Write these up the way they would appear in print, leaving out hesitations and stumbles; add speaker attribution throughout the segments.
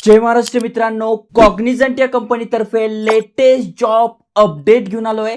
Speaker 1: जय महाराष्ट्र मित्रांनो, कॉग्निझंट या कंपनीतर्फे लेटेस्ट जॉब अपडेट घेऊन आलोय.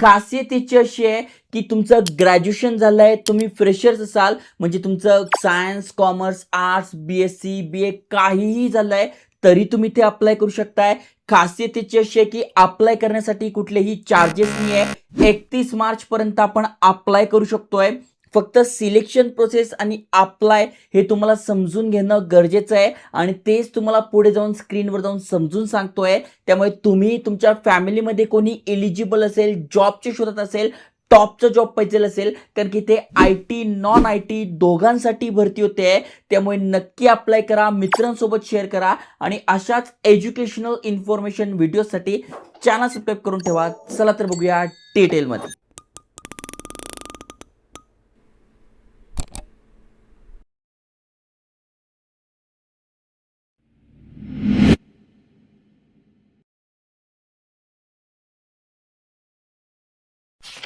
Speaker 1: खासियत याची अशी आहे की तुमचं ग्रॅज्युएशन झालंय, तुम्ही फ्रेशर्स असाल, म्हणजे तुमचं science, commerce, arts, BSc, BA काहीही झालंय तरी तुम्ही ते अप्लाय करू शकताय. खासियत याची अशी आहे की अप्लाय करण्यासाठी कुठलेही चार्जेस नाही आहे. 31 मार्च पर्यंत आपण अप्लाय करू शकतोय. फक्त सिलेक्शन प्रोसेस आणि अप्लाय हे तुम्हाला समजून घेणं गरजेचं आहे आणि तेच तुम्हाला पुढे जाऊन स्क्रीनवर जाऊन समजून सांगतोय. त्यामुळे तुम्ही तुमच्या फॅमिलीमध्ये कोणी एलिजिबल असेल, जॉबच्या शोधात असेल, टॉपचा जॉब पाहिजे असेल, कारण की ते I T non I T दोघांसाठी भरती होते. त्यामुळे नक्की अप्लाय करा, मित्रांसोबत शेअर करा आणि अशाच एज्युकेशनल इन्फॉर्मेशन व्हिडिओसाठी चॅनल सबस्क्राईब करून ठेवा. चला तर बघूया डिटेलमध्ये.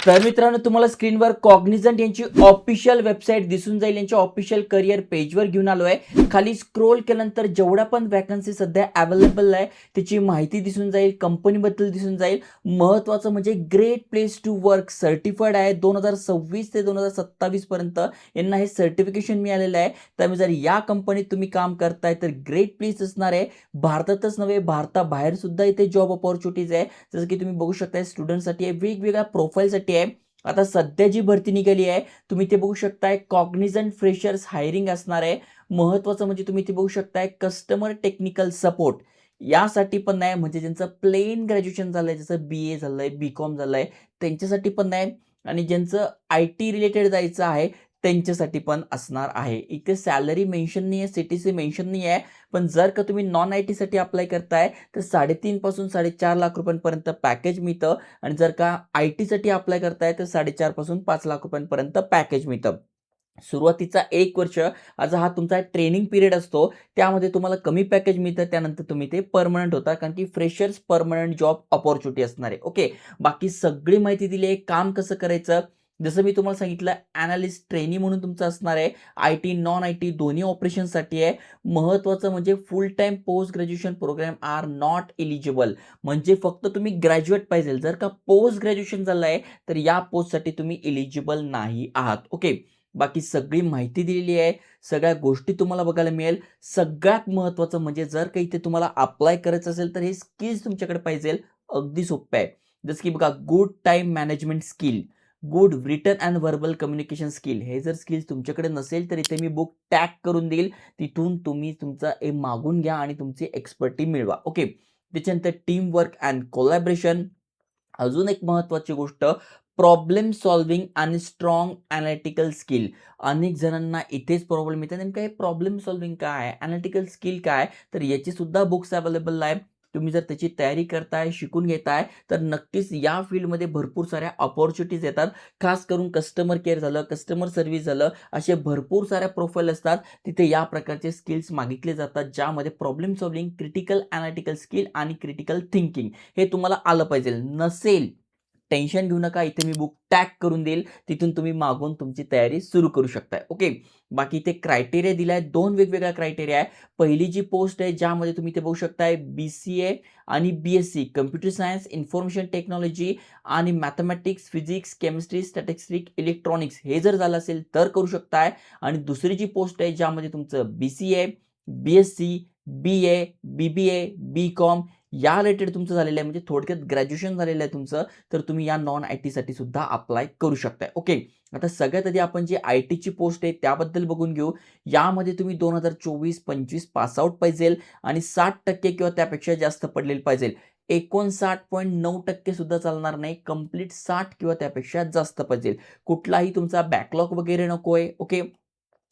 Speaker 1: तर मित्रांनो, तुम्हाला स्क्रीनवर कॉग्निझंट यांची ऑफिशियल वेबसाईट दिसून जाईल. यांच्या ऑफिशियल करिअर पेजवर घेऊन आलो आहे. खाली स्क्रोल केल्यानंतर जेवढ्या पण वॅकन्सी सध्या अवेलेबल आहे त्याची माहिती दिसून जाईल, कंपनीबद्दल दिसून जाईल. महत्त्वाचं म्हणजे great place to work certified आहे. 2026 ते 2027 पर्यंत यांना हे सर्टिफिकेशन मिळालेलं आहे. त्यामुळे जर या कंपनीत तुम्ही काम करताय तर ग्रेट प्लेस असणार आहे. भारतातच नव्हे, भारताबाहेर सुद्धा इथे जॉब अपॉर्च्युनिटीज आहे. जसं की तुम्ही बघू शकता, स्टुडंटसाठी आहे, वेगवेगळ्या प्रोफाईलसाठी आहे. आता सध्या जी भरती निघाली आहे तुम्ही ते बघू शकताय, कॉग्निझंट फ्रेशर्स हायरिंग असणार आहे. महत्वाचं म्हणजे तुम्ही ते बघू शकताय, कस्टमर टेक्निकल सपोर्ट यासाठी पण नाही, म्हणजे ज्यांचं प्लेन ग्रॅज्युएशन झालंय, जसं बी ए झालंय, बी कॉम झालंय, त्यांच्यासाठी पण नाही. आणि ज्यांचं आय टी रिलेटेड जायचं आहे त्यांच्यासाठी पण असणार आहे. इथे सॅलरी मेन्शन नाही आहे, सीटीसी मेन्शन नाही आहे. पण जर का तुम्ही नॉन आय टीसाठी अप्लाय करताय तर 3.5 पासून 4.5 लाख रुपयांपर्यंत पॅकेज मिळतं. आणि जर का आय टीसाठी अप्लाय करताय तर 4.5 पासून 5 लाख रुपयांपर्यंत पॅकेज मिळतं. सुरुवातीचा 1 वर्ष हा तुमचा ट्रेनिंग पिरियड असतो. त्यामध्ये तुम्हाला कमी पॅकेज मिळतं. त्यानंतर तुम्ही ते परमनंट होता, कारण की फ्रेशर्स परमनंट जॉब अपॉर्च्युनिटी असणार आहे. ओके, बाकी सगळी माहिती दिली आहे. काम कसं करायचं जसं मी तुम्हाला सांगितलं, अॅनालिस्ट ट्रेनी म्हणून तुमचं असणार आहे. I T non I T दोन्ही ऑपरेशनसाठी आहे. महत्त्वाचं म्हणजे full time post graduation program are not eligible. म्हणजे फक्त तुम्ही ग्रॅज्युएट पाहिजे. जर का पोस्ट ग्रॅज्युएशन झालं आहे तर या पोस्टसाठी तुम्ही एलिजिबल नाही आहात. ओके, बाकी सगळी माहिती दिलेली आहे. सगळ्या गोष्टी तुम्हाला बघायला मिळेल. सगळ्यात महत्त्वाचं म्हणजे जर का इथे तुम्हाला अप्लाय करायचं असेल तर हे स्किल्स तुमच्याकडे पाहिजे. अगदी सोपं आहे. जसं की बघा, good time management skill, good written and verbal communication skill. हे जर स्किल्स तुमच्याकडे नसेल तर इथे मी बुक टॅग करून देईल. तिथून तुम्ही तुमचा मागून घ्या आणि तुमची एक्सपर्टी मिळवा. ओके, त्याच्यानंतर टीम वर्क अँड कोलॅबरेशन. अजून एक महत्त्वाची गोष्ट, प्रॉब्लेम सॉल्व्हिंग आणि स्ट्रॉंग अॅनालिटिकल स्किल. अनेक जणांना इथेच प्रॉब्लेम येतात, नेमकं हे प्रॉब्लेम सॉल्व्हिंग काय आहे, अॅनालिटिकल स्किल काय, तर याची सुद्धा बुक्स अवेलेबल आहे. तुम्ही जर त्याची तयारी करताय, शिकून घेताय तर नक्कीच या फील्डमध्ये भरपूर साऱ्या अपॉर्च्युनिटीज येतात. खास करून कस्टमर केअर झालं, कस्टमर सर्व्हिस झालं, असे भरपूर साऱ्या प्रोफाईल असतात. तिथे या प्रकारचे स्किल्स मागितले जातात, ज्यामध्ये problem solving, critical analytical skill आणि क्रिटिकल थिंकिंग हे तुम्हाला आलं पाहिजे. नसेल, टेन्शन घेऊ नका. इथे मी बुक टॅग करून देईल. तिथून तुम्ही मागून तुमची तयारी सुरू करू शकताय. ओके, बाकी इथे क्रायटेरिया दिलाय. 2 वेगवेगळ्या क्रायटेरिया आहे. पहिली जी पोस्ट आहे ज्यामध्ये तुम्ही ते बघू शकताय, BCA आणि BSc computer science, information technology आणि mathematics, physics, chemistry, statistics, electronics हे जर झालं असेल तर करू शकताय. आणि दुसरी जी पोस्ट आहे ज्यामध्ये तुमचं BCA, BSc, BA, BBA, BCom या रिलेटेड तुमचं झालेलं आहे, म्हणजे थोडक्यात ग्रॅज्युएशन झालेलं आहे तुमचं, तर तुम्ही या नॉन आय टीसाठी सुद्धा अप्लाय करू शकताय. ओके, आता सगळ्यात आधी आपण जी आय टीची पोस्ट आहे त्याबद्दल बघून घेऊ. यामध्ये तुम्ही 2024-25 पास आउट पाहिजे आणि 60% किंवा त्यापेक्षा जास्त पडलेले पाहिजे. 59.9% सुद्धा चालणार नाही, कंप्लीट 60 किंवा त्यापेक्षा जास्त पाहिजे. कुठलाही तुमचा बॅकलॉग वगैरे नकोय. ओके,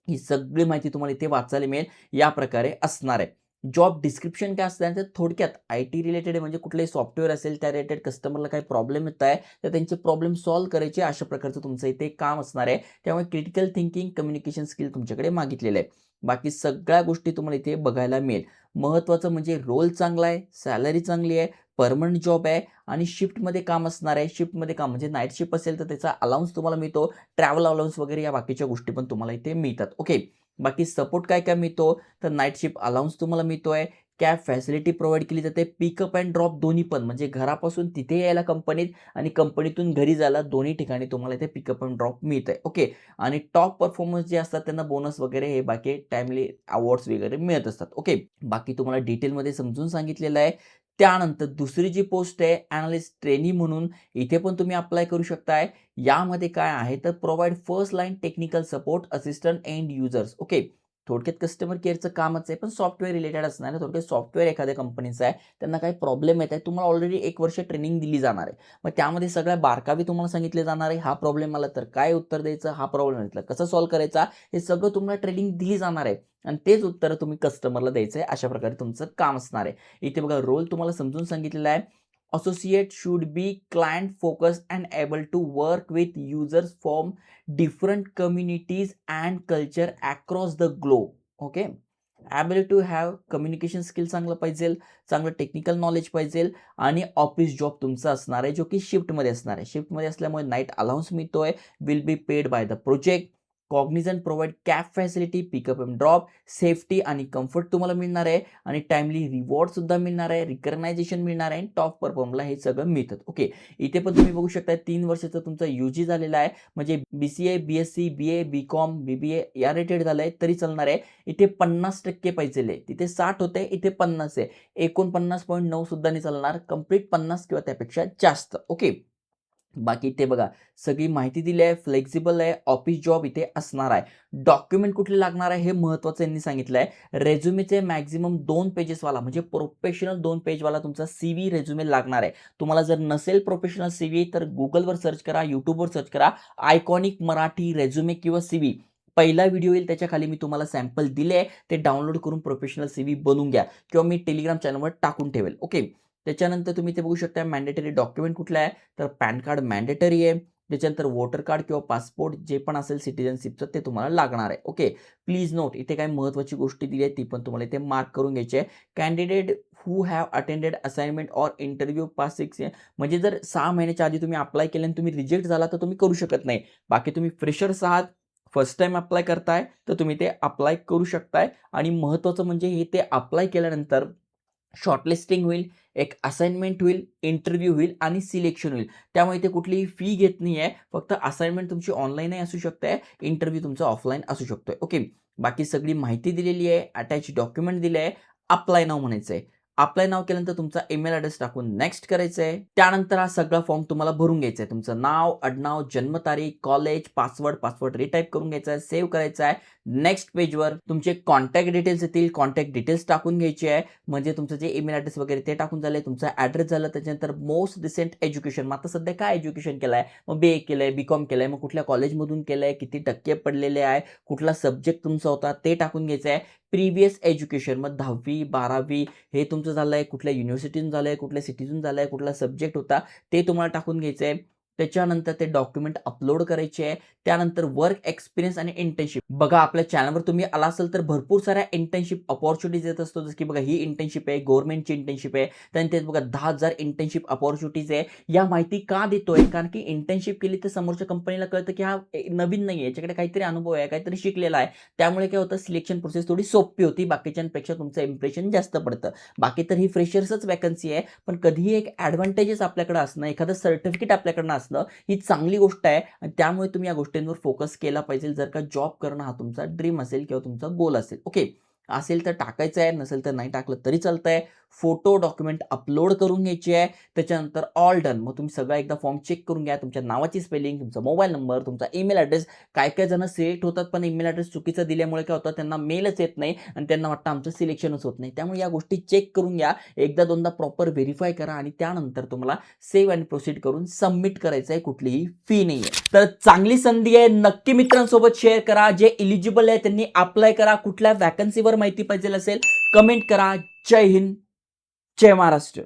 Speaker 1: ही सगळी माहिती तुम्हाला इथे वाचायला मिळेल. या प्रकारे असणार आहे. जॉब डिस्क्रिप्शन काय असतं तर थोडक्यात आय टी रिलेटेड, म्हणजे कुठलेही सॉफ्टवेअर असेल त्या रिलेटेड कस्टमरला काही प्रॉब्लेम येत आहे तर त्यांचे प्रॉब्लेम सॉल्व्ह करायचे, अशा प्रकारचं तुमचं इथे काम असणार आहे. त्यामुळे क्रिटिकल थिंकिंग, कम्युनिकेशन स्किल तुमच्याकडे मागितलेलं आहे. बाकी सगळ्या गोष्टी तुम्हाला इथे बघायला मिळेल. महत्त्वाचं म्हणजे रोल चांगला आहे, सॅलरी चांगली आहे, परमनंट जॉब आहे आणि शिफ्टमध्ये काम असणार आहे. शिफ्टमध्ये काम म्हणजे नाईट शिफ्ट असेल तर त्याचा अलाउन्स तुम्हाला मिळतो, ट्रॅव्हल अलाउन्स वगैरे या बाकीच्या गोष्टी पण तुम्हाला इथे मिळतात. ओके, बाकी सपोर्ट काय काय मिळतो तर नाईट शिफ्ट अलाउन्स तुम्हाला मिळतोय, कॅब फॅसिलिटी प्रोव्हाइड केली जाते. पिकअप अँड ड्रॉप दोन्ही पण, म्हणजे घरापासून तिथे यायला कंपनीत आणि कंपनीतून घरी जायला दोन्ही ठिकाणी तुम्हाला इथे पिकअप अँड ड्रॉप मिळतंय. ओके. आणि टॉप परफॉर्मन्स जे असतात त्यांना बोनस वगैरे हे बाकी टाइमली अवॉर्ड्स वगैरे मिळत असतात. ओके. बाकी तुम्हाला डिटेलमध्ये समजून सांगितलेलं आहे. त्यानंतर दुसरी जी पोस्ट आहे ॲनालिस्ट ट्रेनी म्हणून, इथे पण तुम्ही अप्लाय करू शकताय. यामध्ये काय आहे तर provide first line technical support assistant end users. Okay. थोडक्यात कस्टमर केअरचं कामच आहे, पण सॉफ्टवेअर रिलेटेड असणार आहे. थोडक्यात सॉफ्टवेअर एखाद्या कंपनीचं आहे, त्यांना काही प्रॉब्लेम येत आहे, तुम्हाला ऑलरेडी 1 वर्ष ट्रेनिंग दिली जाणार आहे. मग त्यामध्ये सगळ्या बारकावे तुम्हाला सांगितले जाणार आहे. हा प्रॉब्लेम आला तर काय उत्तर द्यायचं, हा प्रॉब्लेम आला तर कसं सॉल्व्ह करायचा, हे सगळं तुम्हाला ट्रेनिंग दिली जाणार आहे आणि तेच उत्तर तुम्ही कस्टमरला द्यायचं आहे. अशा प्रकारे तुमचं काम असणार आहे. इथे बघा रोल तुम्हाला समजून सांगितलेला आहे. Associate should be client focused and able to work with users from different communities and culture across the globe. Okay. Ability to have communication skill चांगलं पाहिजे, चांगलं टेक्निकल नॉलेज पाहिजे आणि ऑफिस जॉब तुमचा असणार आहे जो की शिफ्टमध्ये असणार आहे. शिफ्टमध्ये असल्यामुळे नाईट अलाउन्स मिळतोय, will be paid by the project. Cognisant provide cab facility, pickup and drop, safety आणि कम्फर्ट तुम्हाला मिळणार आहे आणि टाइमली रिवॉर्ड सुद्धा मिळणार आहे, रिकग्नायझेशन मिळणार आहे आणि टॉप परफॉर्मला हे सगळं मिळतं. ओके. इथे पण तुम्ही बघू शकता 3 वर्षाचा तुमचा UG झालेला आहे, म्हणजे BCA, BSc, BA, BCom, BBA या रेटेड झालंय तरी चालणार आहे. इथे 50% पाहिजे, तिथे 60 होते, इथे 50 आहे. 49.9 सुद्धा नाही चालणार, कंप्लीट 50 किंवा त्यापेक्षा जास्त. ओके. बाकी इथे बघा सगळी माहिती दिली आहे, फ्लेक्सिबल आहे, ऑफिस जॉब इथे असणार आहे. डॉक्युमेंट कुठले लागणार आहे हे महत्त्वाचं यांनी सांगितलं आहे. रेझ्युमेचे मॅक्झिमम 2 पेजेसवाला म्हणजे प्रोफेशनल 2 पेजवाला तुमचा CV रेझ्युमे लागणार आहे. तुम्हाला जर नसेल प्रोफेशनल CV तर Googleवर सर्च करा, YouTubeवर सर्च करा, आयकॉनिक मराठी रेझ्युमे किंवा CV. पहिला व्हिडिओ येईल त्याच्या खाली मी तुम्हाला सॅम्पल दिले, ते डाउनलोड करून प्रोफेशनल CV बनवून घ्या किंवा मी टेलिग्राम चॅनलवर टाकून ठेवेल. ओके. त्याच्यानंतर तुम्ही ते बघू शकता मॅन्डेटरी डॉक्युमेंट कुठला आहे तर पॅन कार्ड मॅन्डेटरी आहे. त्याच्यानंतर वोटर कार्ड किंवा पासपोर्ट जे पण असेल सिटिझनशिपचं ते तुम्हाला लागणार आहे. ओके. प्लीज नोट इथे काही महत्त्वाची गोष्टी दिली आहे ती पण तुम्हाला इथे मार्क करून घ्यायची आहे. Candidate who have attended assignment or interview pass 6 म्हणजे जर 6 महिन्याच्या आधी तुम्ही अप्लाय केलं आणि तुम्ही रिजेक्ट झाला तर तुम्ही करू शकत नाही. बाकी तुम्ही फ्रेशर्स आहात, फर्स्ट टाईम अप्लाय करताय तर तुम्ही ते अप्लाय करू शकताय आणि महत्त्वाचं म्हणजे हे ते अप्लाय केल्यानंतर शॉर्टलिस्टिंग होईल, एक असाइनमेंट होईल, इंटरव्ह्यू होईल आणि सिलेक्शन होईल. त्यामुळे इथे कुठलीही फी घेत नाहीये. फक्त असाइनमेंट तुमची ऑनलाईनही असू शकते, इंटरव्ह्यू तुमचा ऑफलाईन असू शकतोय. ओके. बाकी सगळी माहिती दिलेली आहे, अटॅच डॉक्युमेंट दिले आहे, अप्लाय नाव म्हणायचं आहे. अप्लाय नाव केल्यानंतर तुमचा ईमेल ॲड्रेस टाकून नेक्स्ट करायचं आहे. त्यानंतर हा सगळा फॉर्म तुम्हाला भरून घ्यायचा आहे. तुमचं नाव, आडनाव, जन्मतारीख, कॉलेज, पासवर्ड रिटाइप करून घ्यायचा आहे, सेव्ह करायचा आहे. नेक्स्ट पेजवर तुमचे कॉन्टॅक्ट डिटेल्स येतील, कॉन्टॅक्ट डिटेल्स टाकून घ्यायचे आहे. म्हणजे तुमचं जे ईमेल ॲड्रेस वगैरे ते टाकून झालंय, तुमचा ॲड्रेस झाला, त्याच्यानंतर मोस्ट रिसेंट एज्युकेशन. मग आता सध्या काय एज्युकेशन केलंय? मग BA केलंय, BCom केलंय, मग कुठल्या कॉलेजमधून केलंय, किती टक्के पडलेले आहे, कुठला सब्जेक्ट तुमचा होता ते टाकून घ्यायचं आहे. प्रिव्हियस एज्युकेशन मग 10वी, 12वी हे तुमचं झालंय, कुठल्या युनिव्हर्सिटीतून झालंय, कुठल्या सिटीतून झालंय, कुठला सब्जेक्ट होता ते तुम्हाला टाकून घ्यायचं आहे. त्याच्यानंतर ते डॉक्युमेंट अपलोड करायचे आहे. त्यानंतर वर्क एक्सपिरियन्स आणि इंटर्नशिप. बघा आपल्या चॅनलवर तुम्ही आला असाल तर भरपूर साऱ्या इंटर्नशिप अपॉर्च्युनिटीज येत असतो. जसं की बघा ही इंटर्नशिप आहे, गव्हर्नमेंटची इंटर्नशिप आहे. त्यानंतर बघा 10,000 इंटर्नशिप अपॉर्च्युनिटीज आहे. या माहिती का देतोय? कारण की इंटर्नशिप केली तर समोरच्या कंपनीला कळतं की हा नवीन नाही आहे, याच्याकडे काहीतरी अनुभव आहे, काहीतरी शिकलेला आहे. त्यामुळे काय होतं सिलेक्शन प्रोसेस थोडी सोपी होती. बाकीच्यांपेक्षा तुमचं इम्प्रेशन जास्त पडतं. बाकी तर ही फ्रेशर्सच वॅकन्सी आहे, पण कधीही एक ॲडव्हान्टेजेस आपल्याकडे असणं, एखादं सर्टिफिकेट आपल्याकडनं असणं ही चांगली गोष्ट आहे आणि त्यामुळे तुम्ही या गोष्टींवर फोकस केला पाहिजे. जर का जॉब करणं हा तुमचा ड्रीम असेल किंवा तुमचा गोल असेल. ओके. असेल तर टाकायचं आहे, नसेल तर नाही टाकलं तरी चालतंय. फोटो डॉक्युमेंट अपलोड करून घ्यायची आहे. त्याच्यानंतर ऑल डन. मग तुम्ही सगळा एकदा फॉर्म चेक करून घ्या. तुमच्या नावाची स्पेलिंग, तुमचा मोबाईल नंबर, तुमचा ईमेल ॲड्रेस. काय जण सिलेक्ट होतात पण ईमेल ॲड्रेस चुकीचा दिल्यामुळे काय होतं त्यांना मेलच येत नाही आणि त्यांना वाटतं आमचं सिलेक्शनच होत नाही. त्यामुळे या गोष्टी चेक करून घ्या. एकदा दोनदा प्रॉपर व्हेरिफाय करा आणि त्यानंतर तुम्हाला सेव्ह आणि प्रोसीड करून सबमिट करायचं आहे. कुठलीही फी नाही आहे. तर चांगली संधी आहे. नक्की मित्रांसोबत शेअर करा. जे एलिजिबल आहे त्यांनी अप्लाय करा. कुठल्या वॅकन्सीवर माहिती पाहिजे असेल कमेंट करा. जय हिंद, जय महाराष्ट्र.